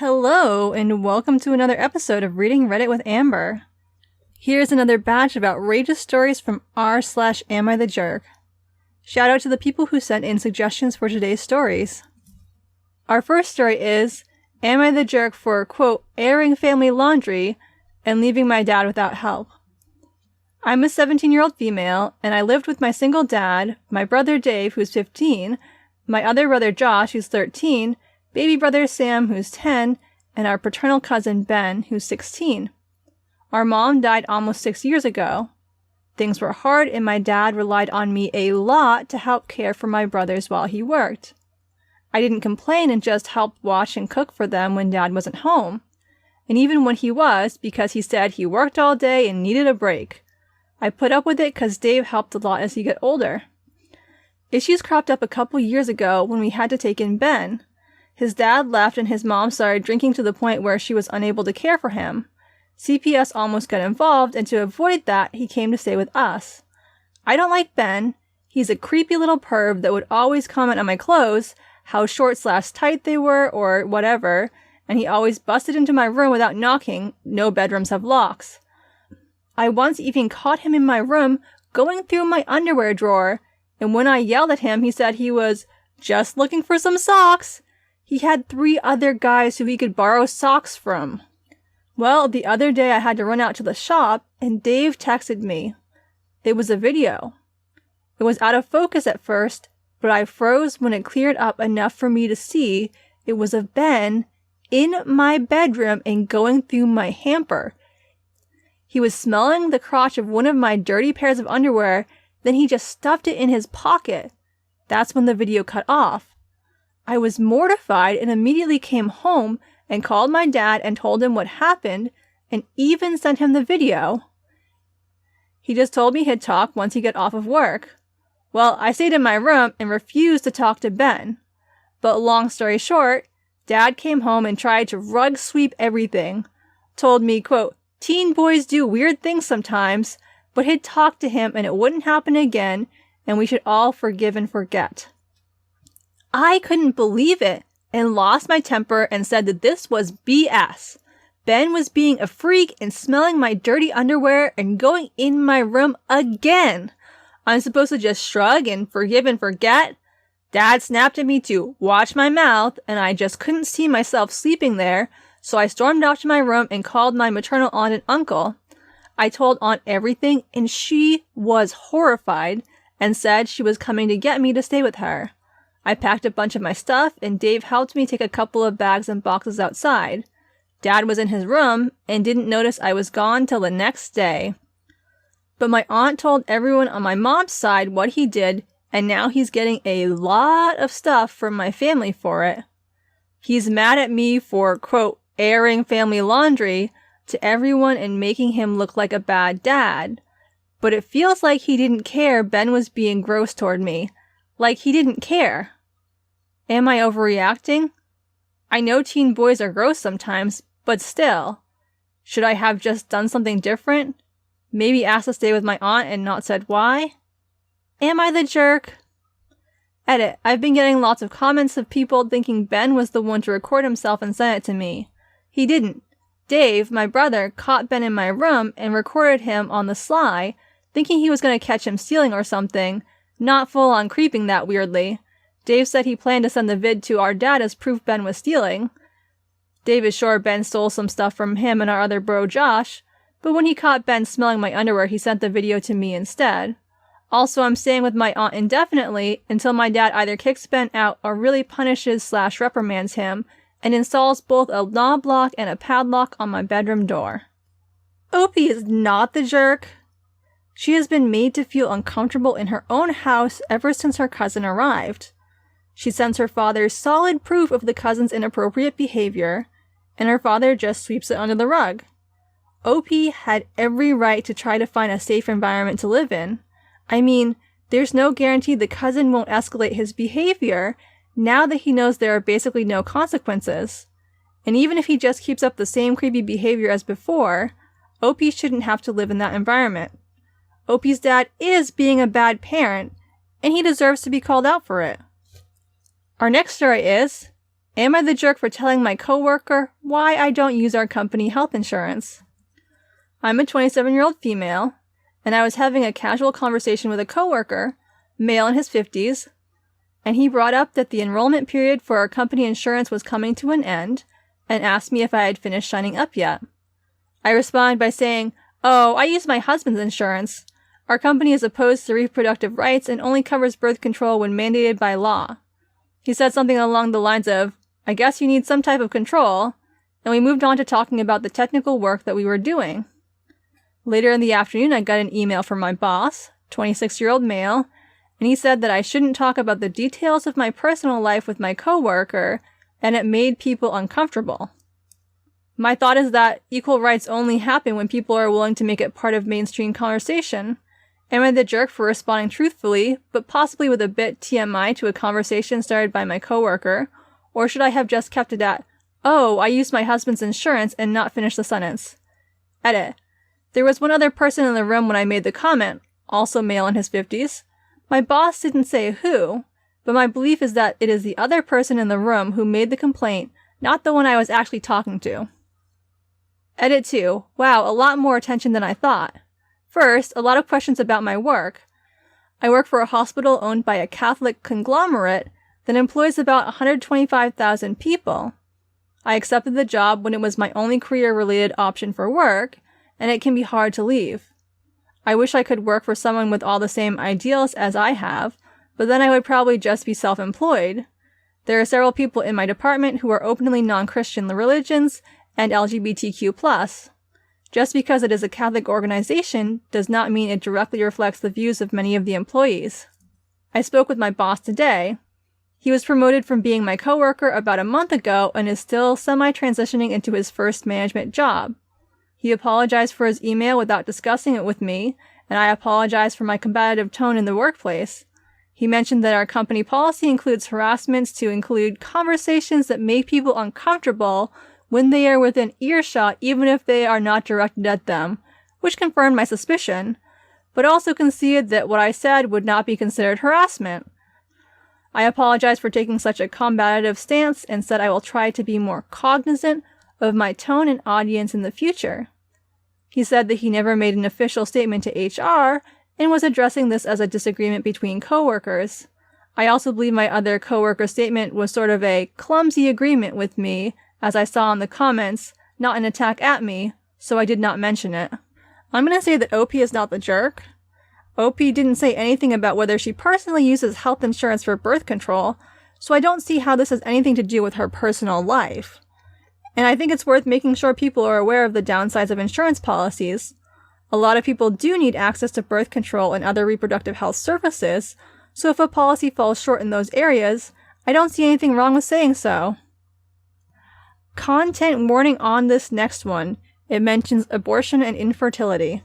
Hello, and welcome to another episode of Reading Reddit with Amber. Here's another batch of outrageous stories from r/Am I the Jerk. Shout out to the people who sent in suggestions for today's stories. Our first story is, Am I the Jerk for, quote, airing family laundry and leaving my dad without help? I'm a 17-year-old female, and I lived with my single dad, my brother Dave, who's 15, my other brother Josh, who's 13, baby brother Sam, who's 10, and our paternal cousin Ben, who's 16. Our mom died almost 6 years ago. Things were hard, and my dad relied on me a lot to help care for my brothers while he worked. I didn't complain and just helped wash and cook for them when Dad wasn't home. And even when he was, because he said he worked all day and needed a break. I put up with it because Dave helped a lot as he got older. Issues cropped up a couple years ago when we had to take in Ben. His dad left and his mom started drinking to the point where she was unable to care for him. CPS almost got involved, and to avoid that, he came to stay with us. I don't like Ben. He's a creepy little perv that would always comment on my clothes, how short/tight they were, or whatever, and he always busted into my room without knocking. No bedrooms have locks. I once even caught him in my room going through my underwear drawer, and when I yelled at him, he said he was just looking for some socks. He had 3 other guys who he could borrow socks from. Well, the other day I had to run out to the shop, and Dave texted me. It was a video. It was out of focus at first, but I froze when it cleared up enough for me to see it was of Ben in my bedroom and going through my hamper. He was smelling the crotch of one of my dirty pairs of underwear, then he just stuffed it in his pocket. That's when the video cut off. I was mortified and immediately came home and called my dad and told him what happened and even sent him the video. He just told me he'd talk once he got off of work. Well, I stayed in my room and refused to talk to Ben. But long story short, Dad came home and tried to rug sweep everything. Told me, quote, teen boys do weird things sometimes, but he'd talk to him and it wouldn't happen again, and we should all forgive and forget. I couldn't believe it and lost my temper and said that this was BS. Ben was being a freak and smelling my dirty underwear and going in my room again. I'm supposed to just shrug and forgive and forget? Dad snapped at me to watch my mouth, and I just couldn't see myself sleeping there, so I stormed out to my room and called my maternal aunt and uncle. I told Aunt everything, and she was horrified and said she was coming to get me to stay with her. I packed a bunch of my stuff, and Dave helped me take a couple of bags and boxes outside. Dad was in his room and didn't notice I was gone till the next day. But my aunt told everyone on my mom's side what he did, and now he's getting a lot of stuff from my family for it. He's mad at me for, quote, airing family laundry to everyone and making him look like a bad dad. But it feels like he didn't care Ben was being gross toward me. Like he didn't care. Am I overreacting? I know teen boys are gross sometimes, but still. Should I have just done something different? Maybe asked to stay with my aunt and not said why? Am I the jerk? Edit. I've been getting lots of comments of people thinking Ben was the one to record himself and send it to me. He didn't. Dave, my brother, caught Ben in my room and recorded him on the sly, thinking he was going to catch him stealing or something, not full-on creeping that weirdly. Dave said he planned to send the vid to our dad as proof Ben was stealing. Dave is sure Ben stole some stuff from him and our other bro Josh, but when he caught Ben smelling my underwear, he sent the video to me instead. Also, I'm staying with my aunt indefinitely until my dad either kicks Ben out or really punishes/reprimands him and installs both a knob lock and a padlock on my bedroom door. Opie is not the jerk. She has been made to feel uncomfortable in her own house ever since her cousin arrived. She sends her father solid proof of the cousin's inappropriate behavior, and her father just sweeps it under the rug. Opie had every right to try to find a safe environment to live in. I mean, there's no guarantee the cousin won't escalate his behavior now that he knows there are basically no consequences. And even if he just keeps up the same creepy behavior as before, Opie shouldn't have to live in that environment. Opie's dad is being a bad parent, and he deserves to be called out for it. Our next story is, Am I the jerk for telling my coworker why I don't use our company health insurance? I'm a 27-year-old female, and I was having a casual conversation with a coworker, male in his 50s, and he brought up that the enrollment period for our company insurance was coming to an end and asked me if I had finished signing up yet. I responded by saying, "Oh, I use my husband's insurance. Our company is opposed to reproductive rights and only covers birth control when mandated by law." He said something along the lines of, "I guess you need some type of control," and we moved on to talking about the technical work that we were doing. Later in the afternoon, I got an email from my boss, 26-year-old male, and he said that I shouldn't talk about the details of my personal life with my coworker, and it made people uncomfortable. My thought is that equal rights only happen when people are willing to make it part of mainstream conversation. Am I the jerk for responding truthfully, but possibly with a bit TMI to a conversation started by my coworker, or should I have just kept it at, "Oh, I use my husband's insurance," and not finish the sentence? Edit. There was one other person in the room when I made the comment, also male in his 50s. My boss didn't say who, but my belief is that it is the other person in the room who made the complaint, not the one I was actually talking to. Edit 2. Wow, a lot more attention than I thought. First, a lot of questions about my work. I work for a hospital owned by a Catholic conglomerate that employs about 125,000 people. I accepted the job when it was my only career-related option for work, and it can be hard to leave. I wish I could work for someone with all the same ideals as I have, but then I would probably just be self-employed. There are several people in my department who are openly non-Christian religions and LGBTQ+. Just because it is a Catholic organization does not mean it directly reflects the views of many of the employees. I spoke with my boss today. He was promoted from being my coworker about a month ago and is still semi-transitioning into his first management job. He apologized for his email without discussing it with me, and I apologized for my combative tone in the workplace. He mentioned that our company policy includes harassments to include conversations that make people uncomfortable when they are within earshot, even if they are not directed at them, which confirmed my suspicion, but also conceded that what I said would not be considered harassment. I apologized for taking such a combative stance and said I will try to be more cognizant of my tone and audience in the future. He said that he never made an official statement to HR and was addressing this as a disagreement between coworkers. I also believe my other coworker statement was sort of a clumsy agreement with me, as I saw in the comments, not an attack at me, so I did not mention it. I'm going to say that OP is not the jerk. OP didn't say anything about whether she personally uses health insurance for birth control, so I don't see how this has anything to do with her personal life. And I think it's worth making sure people are aware of the downsides of insurance policies. A lot of people do need access to birth control and other reproductive health services, so if a policy falls short in those areas, I don't see anything wrong with saying so. Content warning on this next one. It mentions abortion and infertility.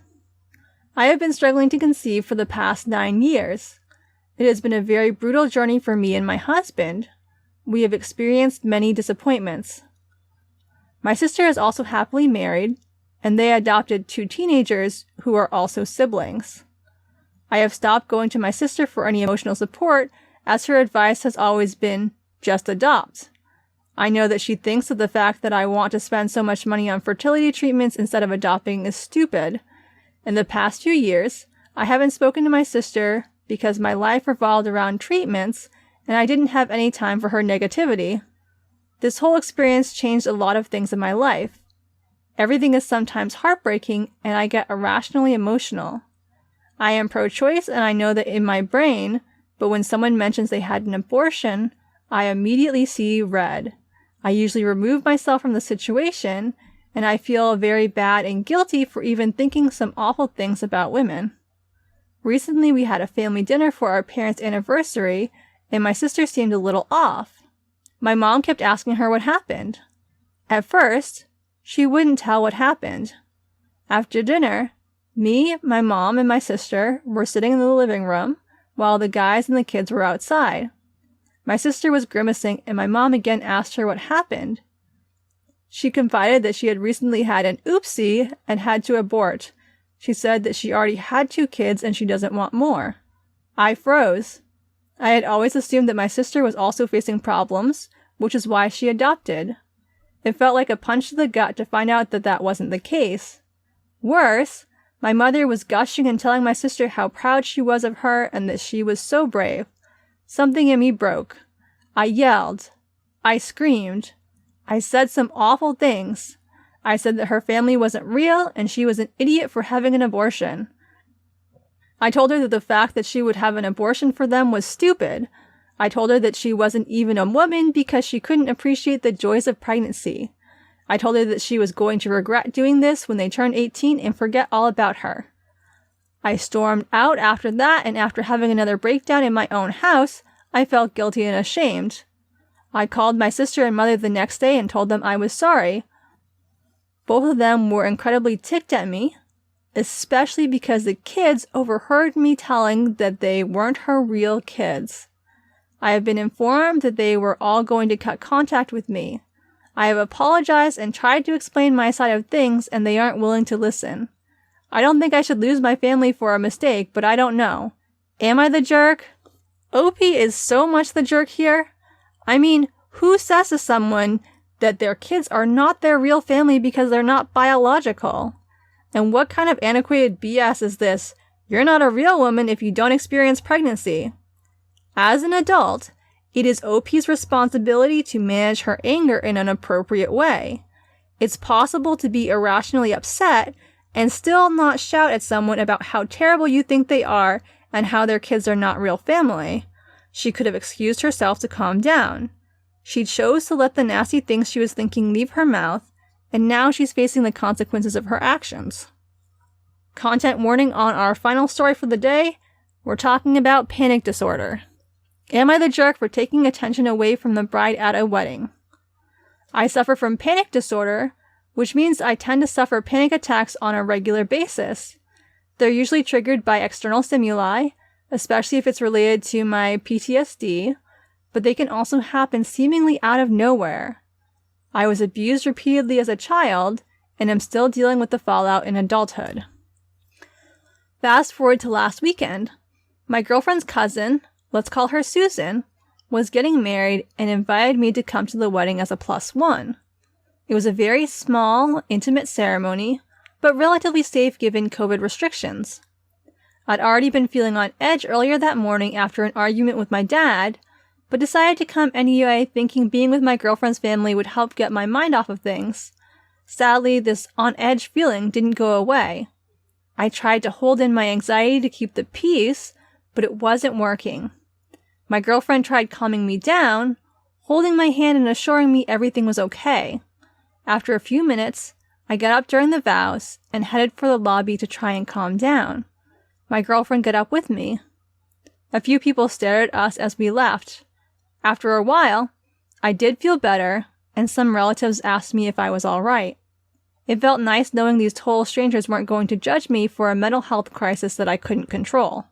I have been struggling to conceive for the past 9 years. It has been a very brutal journey for me and my husband. We have experienced many disappointments. My sister is also happily married, and they adopted 2 teenagers who are also siblings. I have stopped going to my sister for any emotional support, as her advice has always been, just adopt. I know that she thinks that the fact that I want to spend so much money on fertility treatments instead of adopting is stupid. In the past few years, I haven't spoken to my sister because my life revolved around treatments, and I didn't have any time for her negativity. This whole experience changed a lot of things in my life. Everything is sometimes heartbreaking, and I get irrationally emotional. I am pro-choice, and I know that in my brain, but when someone mentions they had an abortion, I immediately see red. I usually remove myself from the situation, and I feel very bad and guilty for even thinking some awful things about women. Recently, we had a family dinner for our parents' anniversary, and my sister seemed a little off. My mom kept asking her what happened. At first, she wouldn't tell what happened. After dinner, me, my mom, and my sister were sitting in the living room, while the guys and the kids were outside. My sister was grimacing, and my mom again asked her what happened. She confided that she had recently had an oopsie and had to abort. She said that she already had 2 kids and she doesn't want more. I froze. I had always assumed that my sister was also facing problems, which is why she adopted. It felt like a punch to the gut to find out that that wasn't the case. Worse, my mother was gushing and telling my sister how proud she was of her and that she was so brave. Something in me broke. I yelled. I screamed. I said some awful things. I said that her family wasn't real and she was an idiot for having an abortion. I told her that the fact that she would have an abortion for them was stupid. I told her that she wasn't even a woman because she couldn't appreciate the joys of pregnancy. I told her that she was going to regret doing this when they turned 18 and forget all about her. I stormed out after that, and after having another breakdown in my own house, I felt guilty and ashamed. I called my sister and mother the next day and told them I was sorry. Both of them were incredibly ticked at me, especially because the kids overheard me telling that they weren't her real kids. I have been informed that they were all going to cut contact with me. I have apologized and tried to explain my side of things, and they aren't willing to listen. I don't think I should lose my family for a mistake, but I don't know. Am I the jerk? OP is so much the jerk here. I mean, who says to someone that their kids are not their real family because they're not biological? And what kind of antiquated BS is this? You're not a real woman if you don't experience pregnancy. As an adult, it is OP's responsibility to manage her anger in an appropriate way. It's possible to be irrationally upset and still not shout at someone about how terrible you think they are and how their kids are not real family. She could have excused herself to calm down. She chose to let the nasty things she was thinking leave her mouth, and now she's facing the consequences of her actions. Content warning on our final story for the day. We're talking about panic disorder. Am I the jerk for taking attention away from the bride at a wedding? I suffer from panic disorder, which means I tend to suffer panic attacks on a regular basis. They're usually triggered by external stimuli, especially if it's related to my PTSD, but they can also happen seemingly out of nowhere. I was abused repeatedly as a child, and am still dealing with the fallout in adulthood. Fast forward to last weekend. My girlfriend's cousin, let's call her Susan, was getting married and invited me to come to the wedding as a +1. It was a very small, intimate ceremony, but relatively safe given COVID restrictions. I'd already been feeling on edge earlier that morning after an argument with my dad, but decided to come anyway, thinking being with my girlfriend's family would help get my mind off of things. Sadly, this on-edge feeling didn't go away. I tried to hold in my anxiety to keep the peace, but it wasn't working. My girlfriend tried calming me down, holding my hand and assuring me everything was okay. After a few minutes, I got up during the vows and headed for the lobby to try and calm down. My girlfriend got up with me. A few people stared at us as we left. After a while, I did feel better, and some relatives asked me if I was all right. It felt nice knowing these total strangers weren't going to judge me for a mental health crisis that I couldn't control.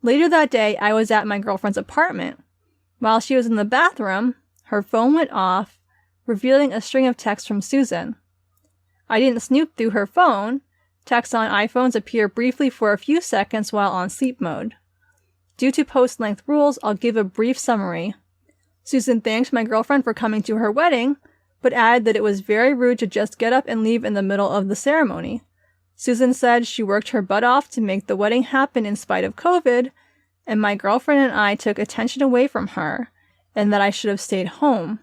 Later that day, I was at my girlfriend's apartment. While she was in the bathroom, her phone went off, revealing a string of texts from Susan. I didn't snoop through her phone. Texts on iPhones appear briefly for a few seconds while on sleep mode. Due to post-length rules, I'll give a brief summary. Susan thanked my girlfriend for coming to her wedding, but added that it was very rude to just get up and leave in the middle of the ceremony. Susan said she worked her butt off to make the wedding happen in spite of COVID, and my girlfriend and I took attention away from her, and that I should have stayed home.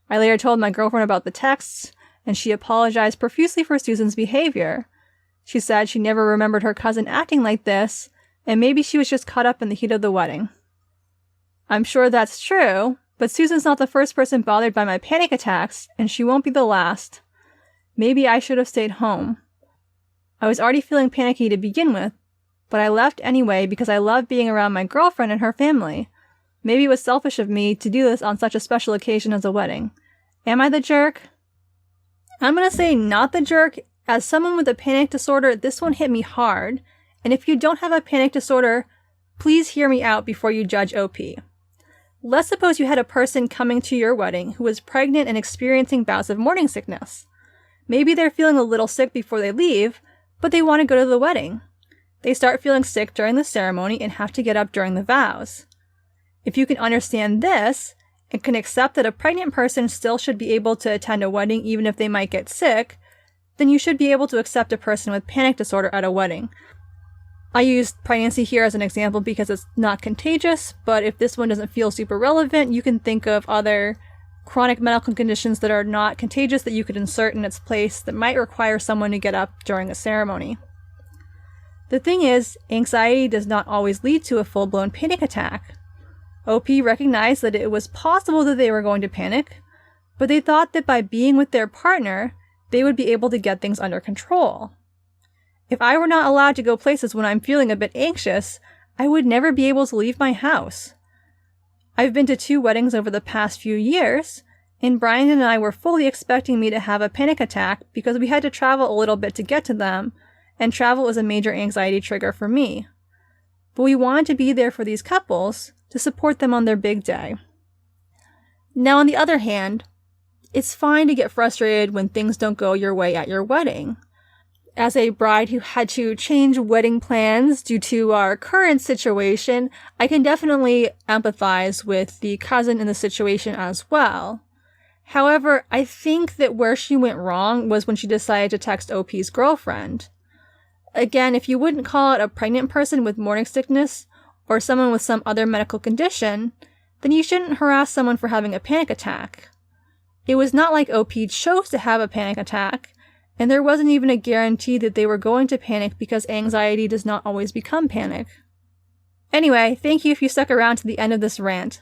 I later told my girlfriend about the texts, and she apologized profusely for Susan's behavior. She said she never remembered her cousin acting like this, and maybe she was just caught up in the heat of the wedding. I'm sure that's true, but Susan's not the first person bothered by my panic attacks, and she won't be the last. Maybe I should have stayed home. I was already feeling panicky to begin with, but I left anyway because I love being around my girlfriend and her family. Maybe it was selfish of me to do this on such a special occasion as a wedding. Am I the jerk? I'm gonna say not the jerk. As someone with a panic disorder, this one hit me hard, and if you don't have a panic disorder, please hear me out before you judge OP. Let's suppose you had a person coming to your wedding who was pregnant and experiencing bouts of morning sickness. Maybe they're feeling a little sick before they leave, but they want to go to the wedding. They start feeling sick during the ceremony and have to get up during the vows. If you can understand this, and can accept that a pregnant person still should be able to attend a wedding even if they might get sick, then you should be able to accept a person with panic disorder at a wedding. I used pregnancy here as an example because it's not contagious, but if this one doesn't feel super relevant, you can think of other chronic medical conditions that are not contagious that you could insert in its place that might require someone to get up during a ceremony. The thing is, anxiety does not always lead to a full-blown panic attack. OP recognized that it was possible that they were going to panic, but they thought that by being with their partner, they would be able to get things under control. If I were not allowed to go places when I'm feeling a bit anxious, I would never be able to leave my house. I've been to 2 weddings over the past few years, and Brian and I were fully expecting me to have a panic attack because we had to travel a little bit to get to them, and travel was a major anxiety trigger for me. But we wanted to be there for these couples to support them on their big day. Now, on the other hand, it's fine to get frustrated when things don't go your way at your wedding. As a bride who had to change wedding plans due to our current situation, I can definitely empathize with the cousin in the situation as well. However, I think that where she went wrong was when she decided to text OP's girlfriend. Again, if you wouldn't call it a pregnant person with morning sickness or someone with some other medical condition, then you shouldn't harass someone for having a panic attack. It was not like OP chose to have a panic attack, and there wasn't even a guarantee that they were going to panic because anxiety does not always become panic. Anyway, thank you if you stuck around to the end of this rant.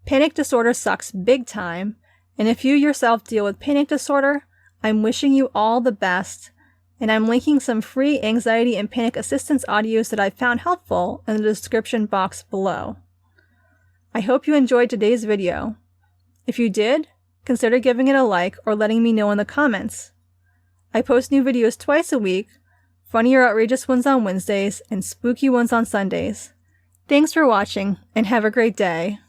Panic disorder sucks big time, and if you yourself deal with panic disorder, I'm wishing you all the best, and I'm linking some free anxiety and panic assistance audios that I found helpful in the description box below. I hope you enjoyed today's video. If you did, consider giving it a like or letting me know in the comments. I post new videos twice a week, funny or outrageous ones on Wednesdays, and spooky ones on Sundays. Thanks for watching, and have a great day.